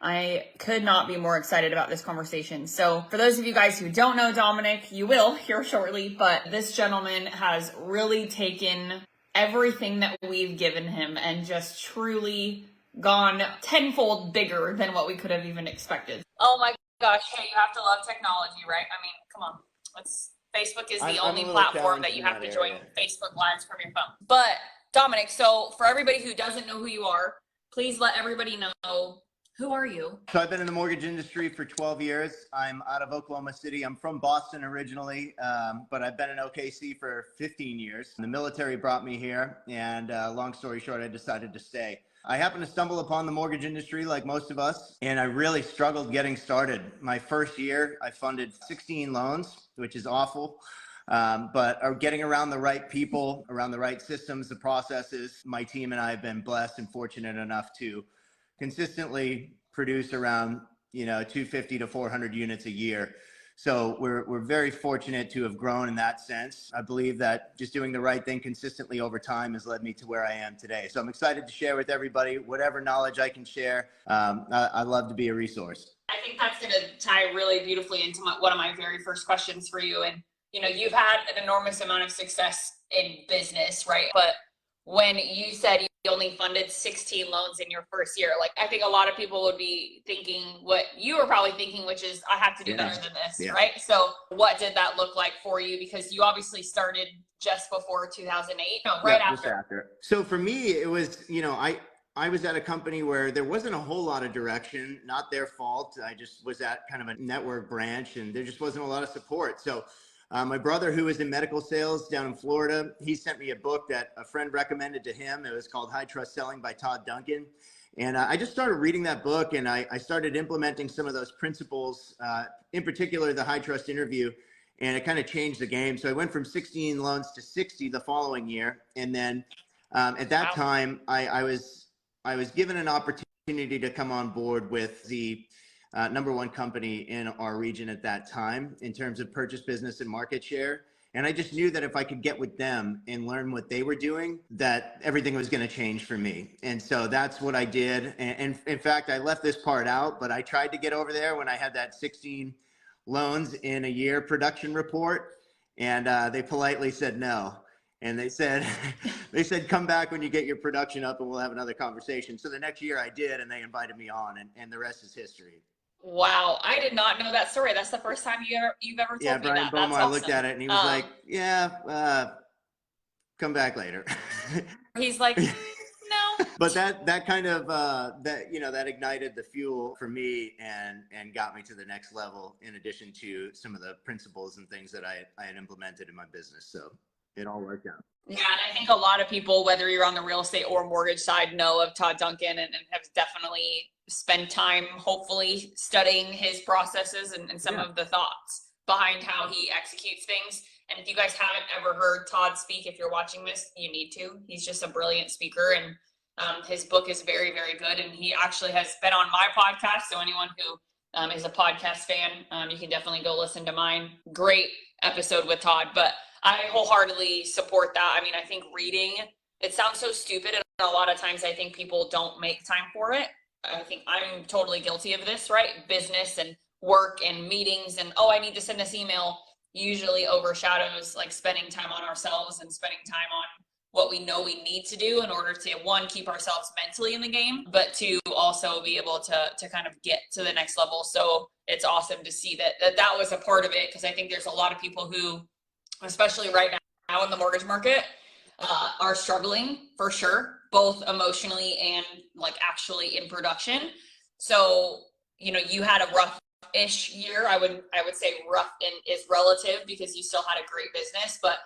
I could not be more excited about this conversation. So for those of you guys who don't know Dominic, you will here shortly, but this gentleman has really taken everything that we've given him and just truly gone tenfold bigger than what we could have even expected. Oh my gosh, hey, you have to love technology, right? I mean, come on. Facebook is the only platform that you have to join Facebook Lives from your phone. But Dominic, so for everybody who doesn't know who you are, please let everybody know, who are you? So I've been in the mortgage industry for 12 years. I'm out of Oklahoma City. I'm from Boston originally, but I've been in OKC for 15 years. The military brought me here, and long story short, I decided to stay. I happened to stumble upon the mortgage industry like most of us, and I really struggled getting started. My first year, I funded 16 loans, which is awful. But getting around the right people, around the right systems, the processes, my team and I have been blessed and fortunate enough to consistently produce around 250 to 400 units a year. So we're very fortunate to have grown in that sense. I believe that just doing the right thing consistently over time has led me to where I am today. So I'm excited to share with everybody whatever knowledge I can share. I love to be a resource. I think that's going to tie really beautifully into one of my very first questions for you. And you've had an enormous amount of success in business, right? But when you said you only funded 16 loans in your first year, like, I think a lot of people would be thinking what you were probably thinking, which is, I have to do better than this, right? So what did that look like for you? Because you obviously started just before 2008, right after. So for me, it was, I was at a company where there wasn't a whole lot of direction, not their fault. I just was at kind of a network branch, and there just wasn't a lot of support. So my brother, who was in medical sales down in Florida, he sent me a book that a friend recommended to him. It was called High Trust Selling by Todd Duncan. And I just started reading that book, and I started implementing some of those principles, in particular, the high trust interview, and it kind of changed the game. So I went from 16 loans to 60 the following year. And then at that time, I was given an opportunity to come on board with the number one company in our region at that time in terms of purchase business and market share. And I just knew that if I could get with them and learn what they were doing, that everything was going to change for me. And so that's what I did. And in fact, I left this part out, but I tried to get over there when I had that 16 loans in a year production report. And they politely said no. And they said, come back when you get your production up and we'll have another conversation. So the next year I did, and they invited me on, and the rest is history. Wow, I did not know that story. That's the first time you've ever told me that. Yeah, Brian Beaumont looked at it and he was like, come back later. He's like, no. But that kind of that ignited the fuel for me and got me to the next level, in addition to some of the principles and things that I had implemented in my business. So it all worked out. Yeah, and I think a lot of people, whether you're on the real estate or mortgage side, know of Todd Duncan and have definitely spent time, hopefully, studying his processes and some of the thoughts behind how he executes things. And if you guys haven't ever heard Todd speak, if you're watching this, you need to. He's just a brilliant speaker, and his book is very, very good. And he actually has been on my podcast. So anyone who is a podcast fan, you can definitely go listen to mine. Great episode with Todd. But I wholeheartedly support that. I mean, I think reading, it sounds so stupid, and a lot of times I think people don't make time for it. I think I'm totally guilty of this, right? Business and work and meetings and, I need to send this email usually overshadows like spending time on ourselves and spending time on what we know we need to do in order to, one, keep ourselves mentally in the game, but two, also be able to kind of get to the next level. So it's awesome to see that was a part of it, because I think there's a lot of people who, especially right now in the mortgage market, are struggling for sure, both emotionally and like actually in production. So, you had a rough-ish year. I would say rough is relative because you still had a great business, but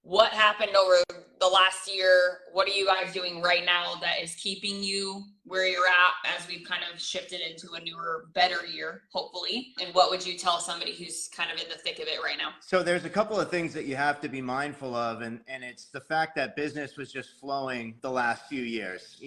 what happened over the last year? What are you guys doing right now that is keeping you where you're at as we've kind of shifted into a newer, better year, hopefully? And what would you tell somebody who's kind of in the thick of it right now? So there's a couple of things that you have to be mindful of. And it's the fact that business was just flowing the last few years,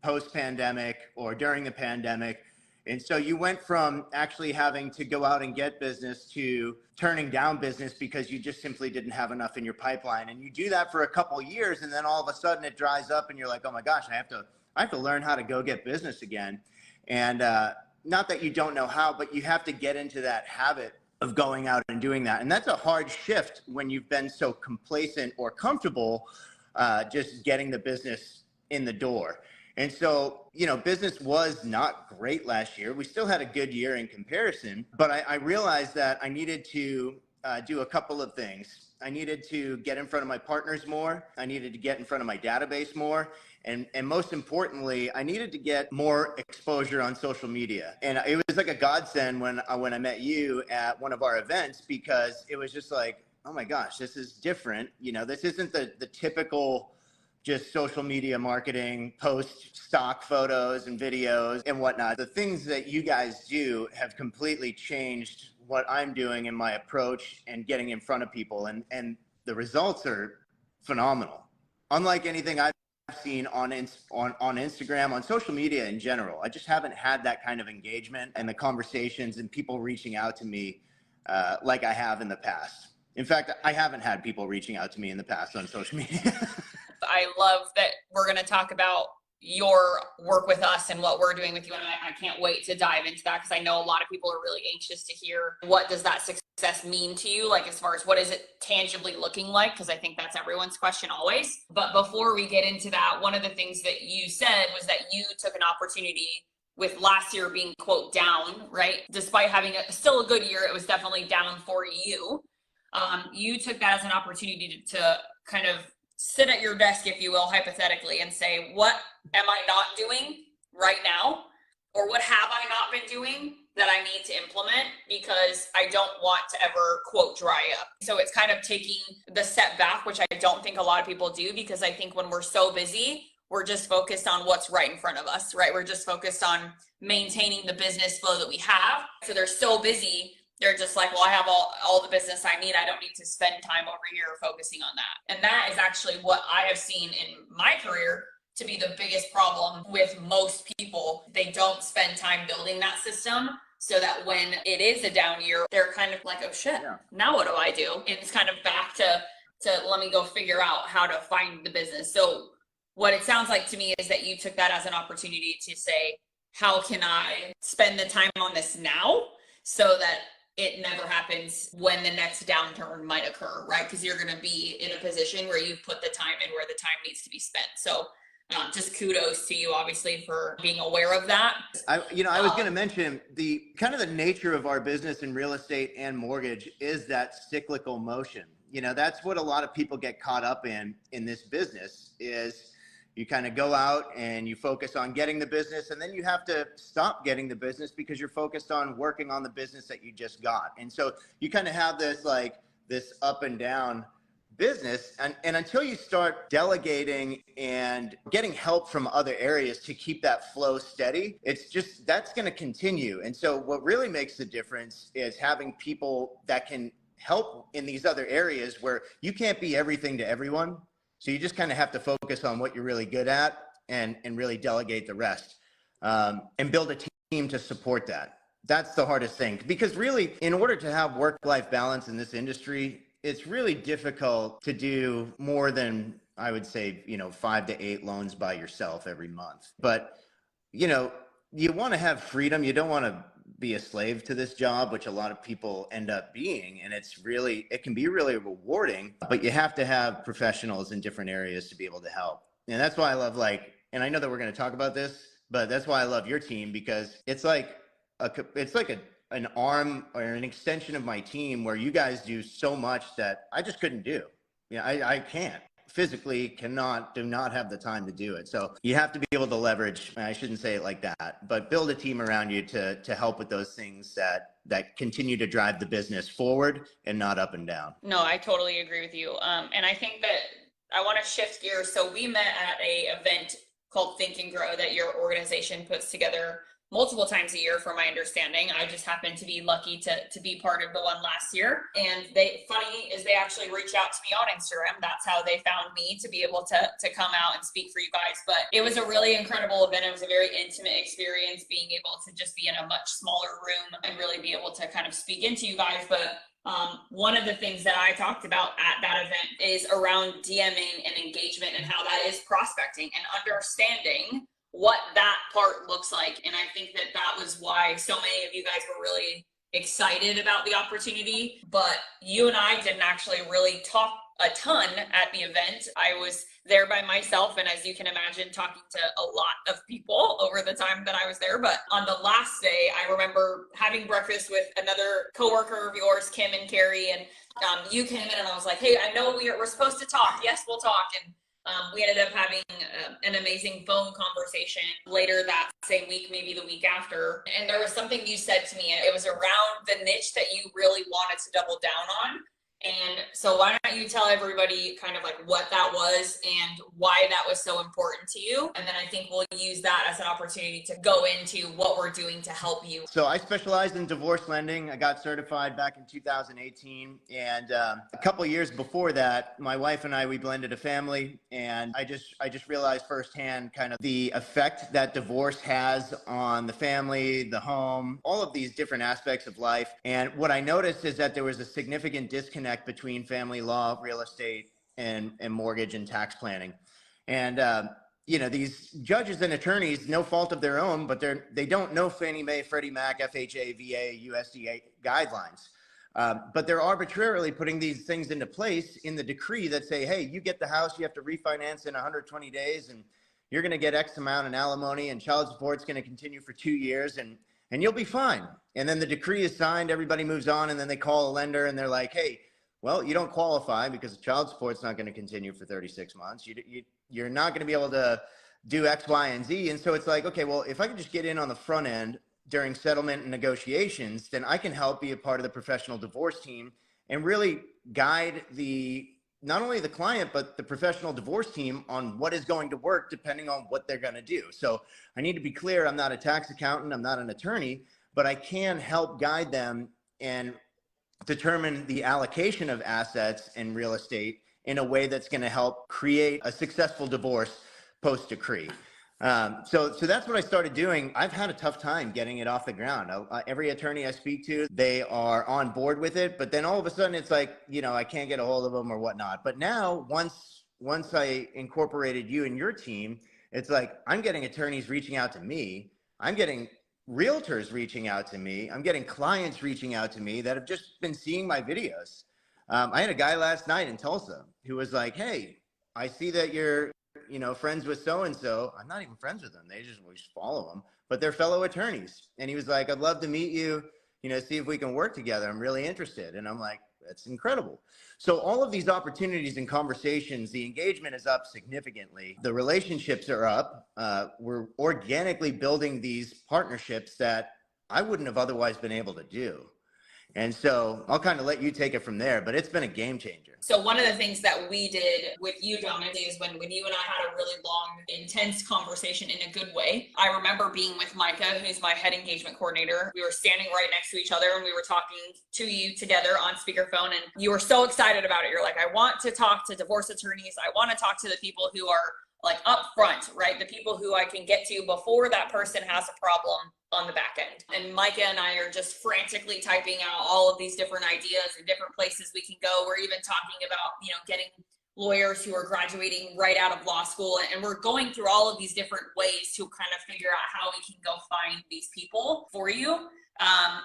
post-pandemic or during the pandemic. And so you went from actually having to go out and get business to turning down business because you just simply didn't have enough in your pipeline. And you do that for a couple of years, and then all of a sudden it dries up and you're like, oh my gosh, I have to learn how to go get business again. And not that you don't know how, but you have to get into that habit of going out and doing that. And that's a hard shift when you've been so complacent or comfortable just getting the business in the door. And so, business was not great last year. We still had a good year in comparison, but I realized that I needed to do a couple of things. I needed to get in front of my partners more. I needed to get in front of my database more. And most importantly, I needed to get more exposure on social media. And it was like a godsend when I met you at one of our events, because it was just like, oh my gosh, this is different. This isn't the typical just social media marketing, post stock photos and videos and whatnot. The things that you guys do have completely changed what I'm doing in my approach and getting in front of people. And the results are phenomenal. Unlike anything I've seen on Instagram, on social media in general. I just haven't had that kind of engagement and the conversations and people reaching out to me like I have in the past. In fact, I haven't had people reaching out to me in the past on social media. I love that we're going to talk about your work with us and what we're doing with you. And I can't wait to dive into that, because I know a lot of people are really anxious to hear, what does that success mean to you? Like, as far as what is it tangibly looking like? Because I think that's everyone's question always. But before we get into that, one of the things that you said was that you took an opportunity with last year being, quote, down, right? Despite having still a good year, it was definitely down for you. You took that as an opportunity to kind of sit at your desk, if you will, hypothetically, and say, what am I not doing right now? Or what have I not been doing that I need to implement, because I don't want to ever, quote, dry up. So it's kind of taking the step back, which I don't think a lot of people do, because I think when we're so busy, we're just focused on what's right in front of us, right? We're just focused on maintaining the business flow that we have. So they're so busy, they're just like, well, I have all the business I need. I don't need to spend time over here focusing on that. And that is actually what I have seen in my career to be the biggest problem with most people. They don't spend time building that system, so that when it is a down year, they're kind of like, oh shit, now what do I do? And it's kind of back to let me go figure out how to find the business. So what it sounds like to me is that you took that as an opportunity to say, how can I spend the time on this now so that it never happens when the next downturn might occur, right? Because you're going to be in a position where you've put the time in where the time needs to be spent. So just kudos to you, obviously, for being aware of that. I was going to mention the kind of the nature of our business in real estate and mortgage is that cyclical motion. That's what a lot of people get caught up in this business is you kind of go out and you focus on getting the business, and then you have to stop getting the business because you're focused on working on the business that you just got. And so you kind of have this up and down business. And until you start delegating and getting help from other areas to keep that flow steady, that's going to continue. And so what really makes the difference is having people that can help in these other areas where you can't be everything to everyone. So you just kind of have to focus on what you're really good at and really delegate the rest, and build a team to support that. That's the hardest thing, because really, in order to have work-life balance in this industry, it's really difficult to do more than, I would say, 5 to 8 loans by yourself every month. But, you want to have freedom. You don't want to be a slave to this job, which a lot of people end up being. And it can be really rewarding, but you have to have professionals in different areas to be able to help. And that's why I love, and I know that we're going to talk about this, but that's why I love your team, because it's like an arm or an extension of my team where you guys do so much that I just couldn't do. I can't physically do not have the time to do it. So you have to be able to leverage, I shouldn't say it like that, but build a team around you to help with those things that continue to drive the business forward and not up and down. No, I totally agree with you. And I think that I want to shift gears. So we met at a event called Think and Grow that your organization puts together multiple times a year, from my understanding. I just happened to be lucky to be part of the one last year. And funny is they actually reached out to me on Instagram. That's how they found me to be able to come out and speak for you guys. But it was a really incredible event. It was a very intimate experience, being able to just be in a much smaller room and really be able to kind of speak into you guys. But one of the things that I talked about at that event is around DMing and engagement, and how that is prospecting and understanding what that part looks like. And I think that that was why so many of you guys were really excited about the opportunity. But you and I didn't actually really talk a ton at the event. I was there by myself, and as you can imagine, talking to a lot of people over the time that I was there. But on the last day, I remember having breakfast with another coworker of yours, Kim and Carrie, and you came in, and I was like, hey, I know we're supposed to talk. Yes, we'll talk. And we ended up having an amazing phone conversation later that same week, maybe the week after. And there was something you said to me. It was around the niche that you really wanted to double down on. And so why don't you tell everybody kind of like what that was and why that was so important to you? And then I think we'll use that as an opportunity to go into what we're doing to help you. So I specialized in divorce lending. I got certified back in 2018. And a couple of years before that, my wife and I, we blended a family. And I just realized firsthand kind of the effect that divorce has on the family, the home, all of these different aspects of life. And what I noticed is that there was a significant disconnect between family law, real estate, and mortgage and tax planning. And these judges and attorneys, no fault of their own, but they don't know Fannie Mae, Freddie Mac, FHA, VA, USDA guidelines. But they're arbitrarily putting these things into place in the decree that say, hey, you get the house, you have to refinance in 120 days, and you're going to get X amount in alimony, and child support's going to continue for 2 years, and you'll be fine. And then the decree is signed, everybody moves on, and then they call a lender, and they're like, hey, well, you don't qualify because child support's not going to continue for 36 months. You're not going to be able to do X, Y, and Z. And so it's like, okay, well, if I can just get in on the front end during settlement and negotiations, then I can help be a part of the professional divorce team and really guide not only the client, but the professional divorce team on what is going to work depending on what they're going to do. So I need to be clear, I'm not a tax accountant, I'm not an attorney, but I can help guide them and determine the allocation of assets in real estate in a way that's going to help create a successful divorce post decree. So that's what I started doing. I've had a tough time getting it off the ground. Every attorney I speak to, they are on board with it, but then all of a sudden it's like, I can't get a hold of them or whatnot. But now once I incorporated you and your team, it's like, I'm getting attorneys reaching out to me. I'm getting realtors reaching out to me. I'm getting clients reaching out to me that have just been seeing my videos. I had a guy last night in Tulsa who was like, hey, I see that you're, friends with so-and-so. I'm not even friends with them. We just follow them, but they're fellow attorneys. And he was like, I'd love to meet you, see if we can work together. I'm really interested. And I'm like, that's incredible. So all of these opportunities and conversations, the engagement is up significantly. The relationships are up. We're organically building these partnerships that I wouldn't have otherwise been able to do. And so I'll kind of let you take it from there, but it's been a game changer. So one of the things that we did with you, Dominic, is when you and I had a really long, intense conversation in a good way. I remember being with Micah, who's my head engagement coordinator. We were standing right next to each other and we were talking to you together on speakerphone, and you were so excited about it. You're like, I want to talk to divorce attorneys. I want to talk to the people who are like up front, right? The people who I can get to before that person has a problem on the back end. And Micah and I are just frantically typing out all of these different ideas and different places we can go. We're even talking about, getting lawyers who are graduating right out of law school. And we're going through all of these different ways to kind of figure out how we can go find these people for you.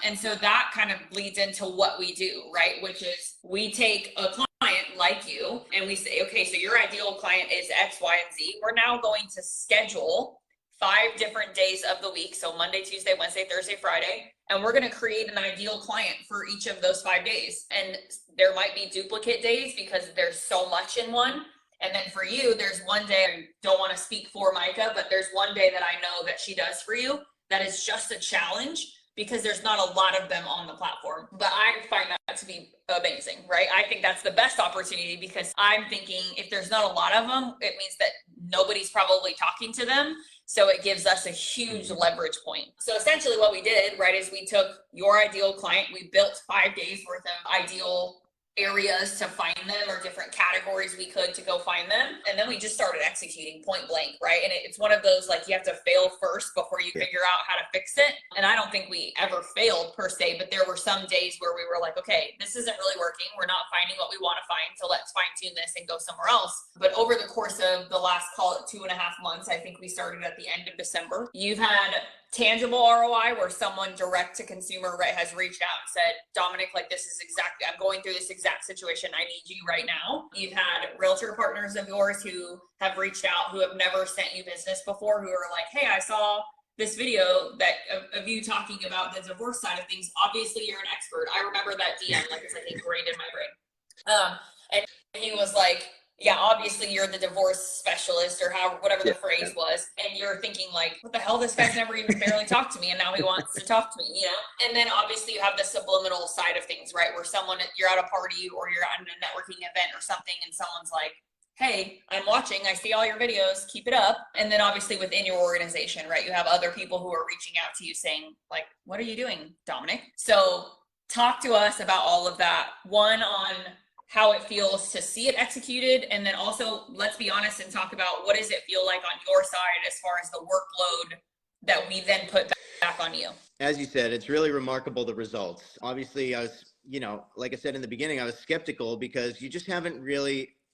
And so that kind of leads into what we do, right? Which is we take a client like you and we say, okay, so your ideal client is X, Y, and Z. We're now going to schedule 5 different days of the week. So Monday, Tuesday, Wednesday, Thursday, Friday. And we're going to create an ideal client for each of those 5 days. And there might be duplicate days because there's so much in one. And then for you, there's one day, I don't want to speak for Micah, but there's one day that I know that she does for you that is just a challenge because there's not a lot of them on the platform. But I find that to be amazing, right? I think that's the best opportunity because I'm thinking if there's not a lot of them, it means that nobody's probably talking to them. So it gives us a huge leverage point. So essentially what we did, right, is we took your ideal client, we built 5 days worth of ideal areas to find them or different categories we could to go find them. And then we just started executing point blank, right? And it's one of those, like, you have to fail first before you figure out how to fix it. And I don't think we ever failed per se, but there were some days where we were like, okay, this isn't really working. We're not finding what we want to find. So let's fine tune this and go somewhere else. But over the course of the last, call it 2.5 months, I think we started at the end of December, you've had tangible ROI where someone direct to consumer has reached out and said, Dominic, like, this is exactly, I'm going through this exact situation. I need you right now. You've had realtor partners of yours who have reached out, who have never sent you business before, who are like, hey, I saw this video that of you talking about the divorce side of things. Obviously you're an expert. I remember that DM, like it's like ingrained in my brain. And he was like, yeah, obviously you're the divorce specialist or whatever the phrase was. And you're thinking like, what the hell? This guy's never even barely talked to me. And now he wants to talk to me, you know? And then obviously you have the subliminal side of things, right? Where you're at a party or you're at a networking event or something and someone's like, hey, I'm watching, I see all your videos, keep it up. And then obviously within your organization, right, you have other people who are reaching out to you saying like, what are you doing, Dominic? So talk to us about all of that. One, on how it feels to see it executed. And then also, let's be honest and talk about what does it feel like on your side as far as the workload that we then put back on you. As you said, it's really remarkable, the results. Obviously, I was, like I said in the beginning, I was skeptical because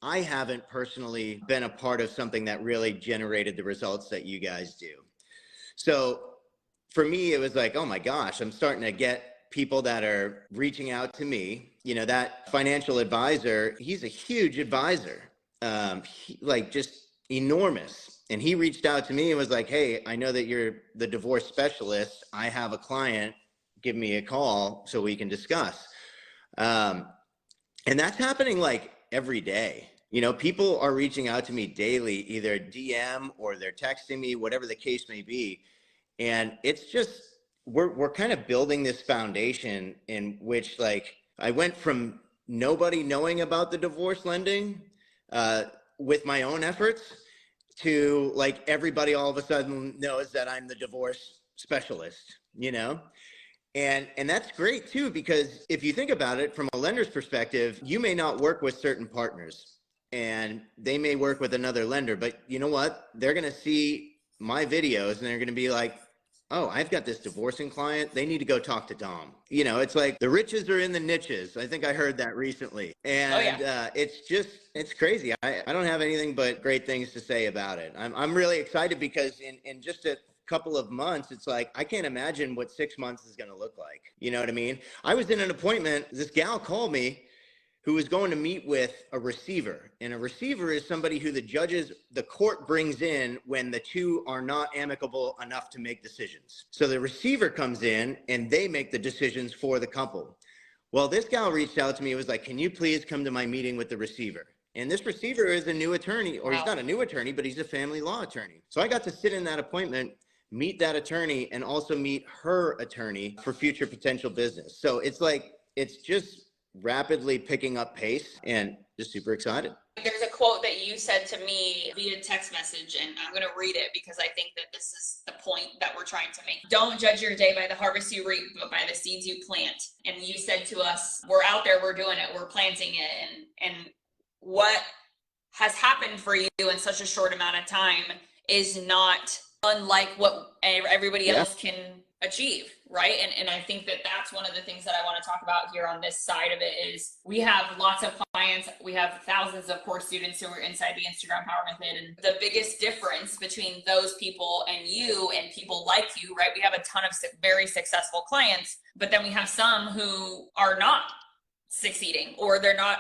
I haven't personally been a part of something that really generated the results that you guys do. So for me, it was like, oh my gosh, I'm starting to get people that are reaching out to me. That financial advisor, he's a huge advisor, just enormous. And he reached out to me and was like, hey, I know that you're the divorce specialist. I have a client, give me a call so we can discuss. And that's happening like every day. People are reaching out to me daily, either DM or they're texting me, whatever the case may be. And it's just, we're kind of building this foundation in which, like, I went from nobody knowing about the divorce lending with my own efforts to like everybody all of a sudden knows that I'm the divorce specialist, And that's great too, because if you think about it from a lender's perspective, you may not work with certain partners and they may work with another lender, but you know what? They're going to see my videos and they're going to be like, oh, I've got this divorcing client. They need to go talk to Dom. It's like the riches are in the niches. I think I heard that recently. And it's crazy. I don't have anything but great things to say about it. I'm really excited because in just a couple of months, it's like, I can't imagine what 6 months is going to look like. You know what I mean? I was in an appointment. This gal called me who was going to meet with a receiver. And a receiver is somebody who the court brings in when the two are not amicable enough to make decisions. So the receiver comes in and they make the decisions for the couple. Well, this gal reached out to me and was like, can you please come to my meeting with the receiver? And this receiver is a new attorney, or he's not a new attorney, but he's a family law attorney. So I got to sit in that appointment, meet that attorney, and also meet her attorney for future potential business. So it's just rapidly picking up pace and just super excited. There's a quote that you said to me via text message, and I'm going to read it because I think that this is the point that we're trying to make. Don't judge your day by the harvest you reap, but by the seeds you plant. And you said to us, we're out there, we're doing it, we're planting it. And what has happened for you in such a short amount of time is not unlike what everybody else can achieve, right? And I think that that's one of the things that I want to talk about here on this side of it is we have lots of clients. We have thousands of course students who are inside the Instagram Power Method. And the biggest difference between those people and you and people like you, right? We have a ton of very successful clients, but then we have some who are not succeeding or they're not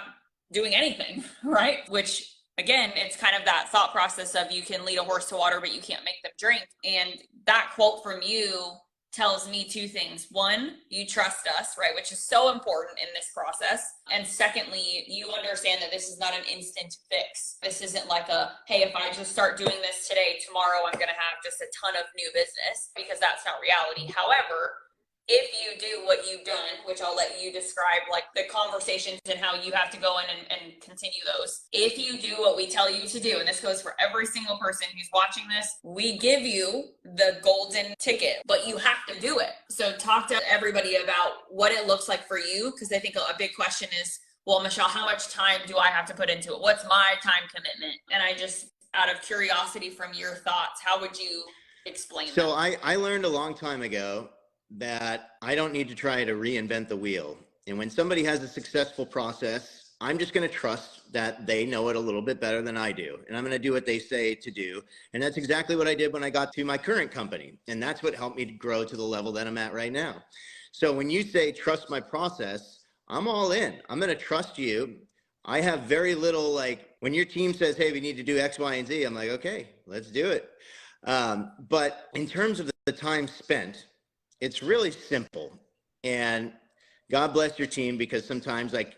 doing anything, right? Which again, it's kind of that thought process of you can lead a horse to water, but you can't make them drink. And that quote from you tells me two things. One, you trust us, right? Which is so important in this process. And secondly, you understand that this is not an instant fix. This isn't like hey, if I just start doing this today, tomorrow I'm going to have just a ton of new business, because that's not reality. However, if you do what you've done, which I'll let you describe, like the conversations and how you have to go in and continue those. If you do what we tell you to do, and this goes for every single person who's watching this, we give you the golden ticket, but you have to do it. So talk to everybody about what it looks like for you, because I think a big question is, well, Michelle, how much time do I have to put into it? What's my time commitment? And I just, out of curiosity from your thoughts, how would you explain So that? I learned a long time ago that I don't need to try to reinvent the wheel. And when somebody has a successful process, I'm just going to trust that they know it a little bit better than I do. And I'm going to do what they say to do. And that's exactly what I did when I got to my current company. And that's what helped me to grow to the level that I'm at right now. So when you say trust my process, I'm all in. I'm going to trust you. I have very little, like, when your team says, hey, we need to do X, Y, and Z, I'm like, okay, let's do it. But in terms of the time spent, it's really simple. And God bless your team, because sometimes, like,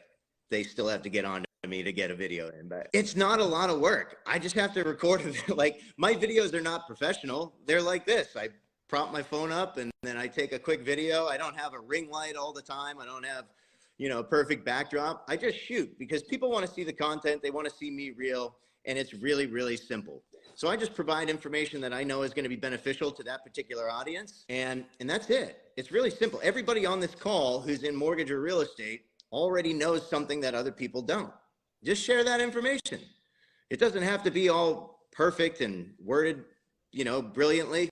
they still have to get on to me to get a video in, but it's not a lot of work. I just have to record it. Like, my videos are not professional. They're like this. I prop my phone up and then I take a quick video. I don't have a ring light all the time. I don't have, a perfect backdrop. I just shoot because people want to see the content. They want to see me real. And it's really, really simple. So I just provide information that I know is going to be beneficial to that particular audience. And that's it. It's really simple. Everybody on this call who's in mortgage or real estate already knows something that other people don't. Just share that information. It doesn't have to be all perfect and worded, brilliantly.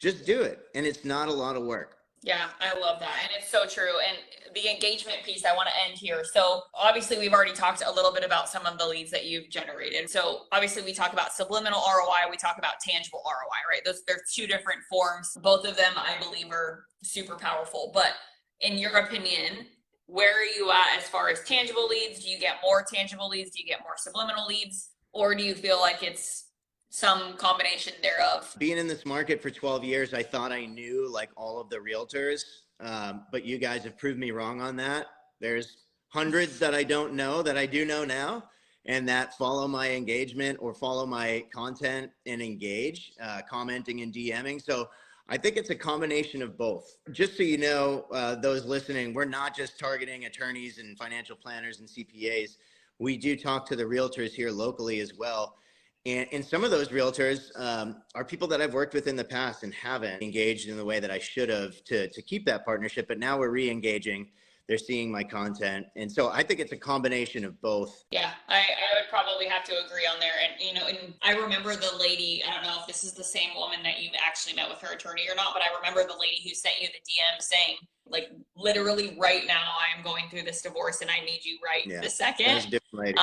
Just do it. And it's not a lot of work. Yeah, I love that. And it's so true. And the engagement piece, I want to end here. So obviously we've already talked a little bit about some of the leads that you've generated. So obviously we talk about subliminal ROI, we talk about tangible ROI, right? There's two different forms. Both of them, I believe, are super powerful. But in your opinion, where are you at as far as tangible leads? Do you get more tangible leads? Do you get more subliminal leads? Or do you feel like it's some combination thereof? Being in this market for 12 years, I thought I knew like all of the realtors, but you guys have proved me wrong on that. There's hundreds that I don't know that I do know now, and that follow my engagement or follow my content and engage, commenting and DMing. So I think it's a combination of both. Just so you know, those listening, we're not just targeting attorneys and financial planners and CPAs. We do talk to the realtors here locally as well. And some of those realtors are people that I've worked with in the past and haven't engaged in the way that I should have to keep that partnership. But now we're re-engaging. They're seeing my content. And so I think it's a combination of both. Yeah, I would probably have to agree on there. And, and I remember the lady, I don't know if this is the same woman that you've actually met with her attorney or not, but I remember the lady who sent you the DM saying, like, literally right now, I'm going through this divorce and I need you right this second. That's a different lady.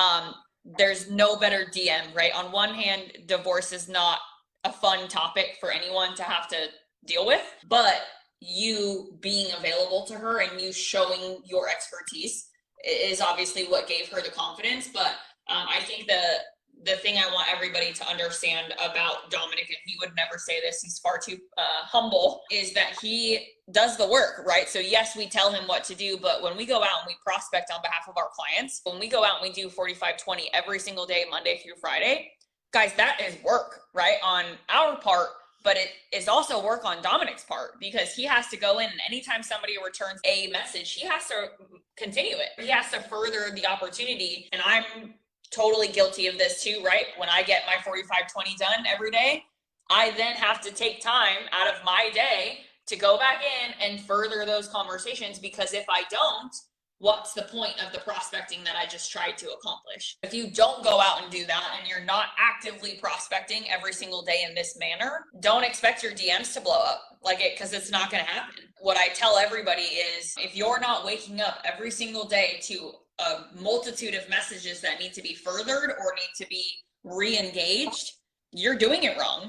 There's no better DM, right? On one hand, divorce is not a fun topic for anyone to have to deal with, but you being available to her and you showing your expertise is obviously what gave her the confidence. But I think the thing I want everybody to understand about Dominic, and he would never say this, he's far too humble, is that he does the work, right? So yes, we tell him what to do, but when we go out and we prospect on behalf of our clients, when we go out and we do 45-20 every single day, Monday through Friday, guys, that is work, right? On our part, but it is also work on Dominic's part, because he has to go in and anytime somebody returns a message, he has to continue it. He has to further the opportunity. And I'm totally guilty of this too, right? When I get my 45-20 done every day, I then have to take time out of my day to go back in and further those conversations, because if I don't, what's the point of the prospecting that I just tried to accomplish? If you don't go out and do that and you're not actively prospecting every single day in this manner, don't expect your DMs to blow up because it's not going to happen. What I tell everybody is, if you're not waking up every single day to a multitude of messages that need to be furthered or need to be re-engaged, you're doing it wrong.